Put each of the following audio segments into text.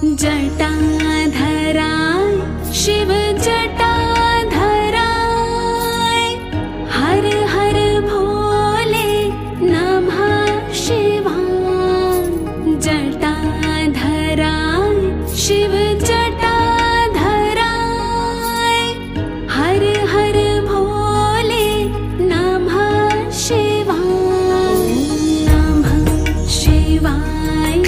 जटाधराय शिव जटाधराय हर हर भोले नमः शिवाय। जटाधराय शिव जटाधराय हर हर भोले नमः शिवाय। नमः शिवाय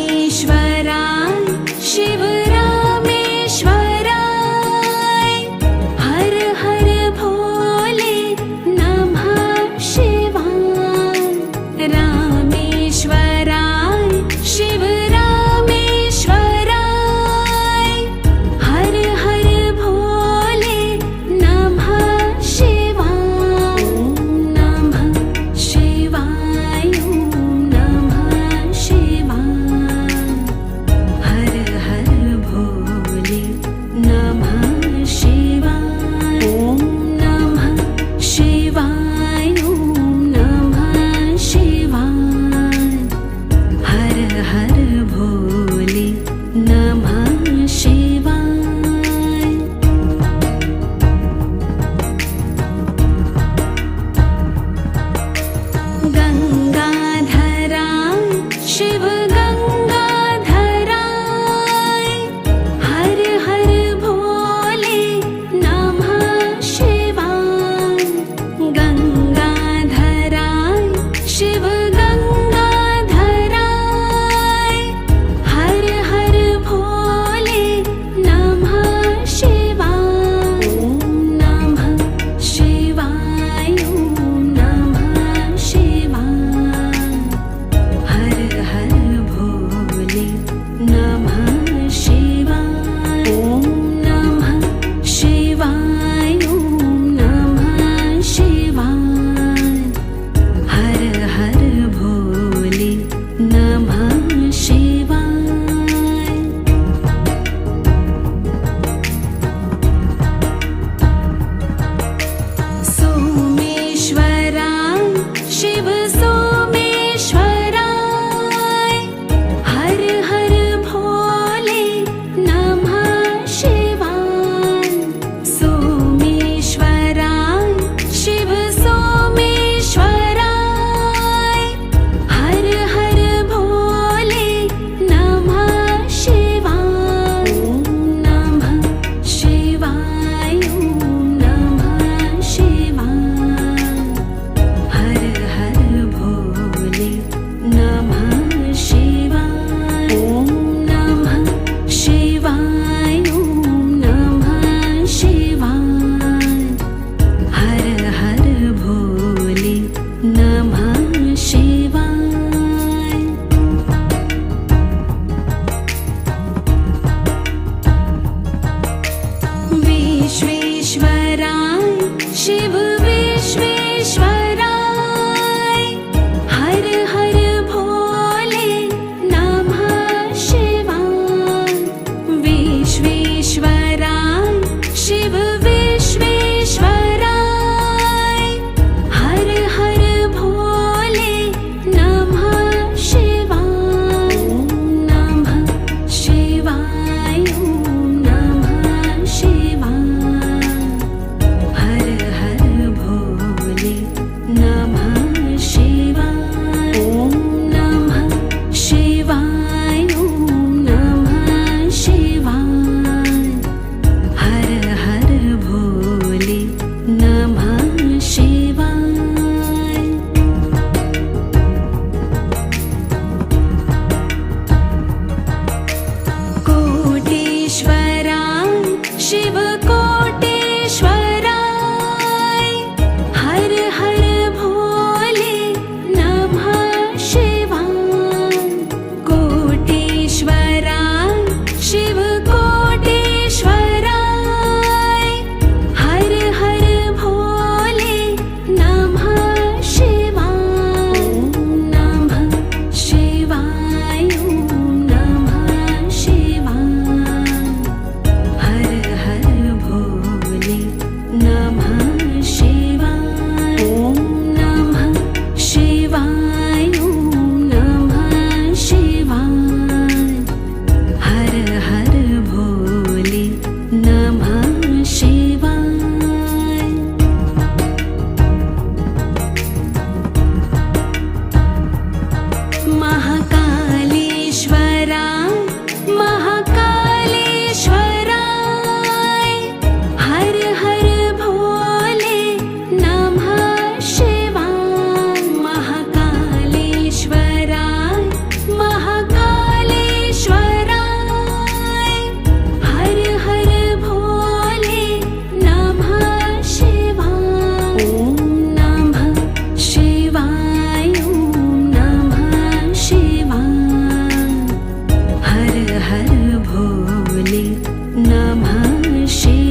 रामेश्वराय शिव रामेश्वराय हर हर भोले नमः शिवाय। रामेश्वराय शिव रामेश्वराय हर हर भोले नमः शिवाय। नमः शिवाय शिव गंगाधराय हर हर भोले नमः शिवाय। गंगाधराय शिव गंगाधराय हर हर भोले नमः शिवाय। नमः शिवाय नमः शिवाय हर हर भोले नमः शिवाय। नमः शिवाय नमः शिवाय हर हर भोले नमः शिवाय। सोमेश्वराय शिव सोमेश्वराय हर हर भोले नमः शिवाय। सोमेश्वराय शिव सोमेश्वराय हर हर भोले नमः शिवाय। नमः शिवाय नमः शिवाय हर हर भोले नमः शिवाय। नमः शिवाय नमः शिवाय हर हर भोले नमः शिवाय। विश्वेश्वराय शिव विश्वेश्वराय हर हर भोले नमः शिवाय। विश्वेश्वराय शिव विश्वेश्वराय हर हर भोले नमः शिवाय। नमः शिवाय नमः शिवाय हर हर हर भोले नमः शिवाय।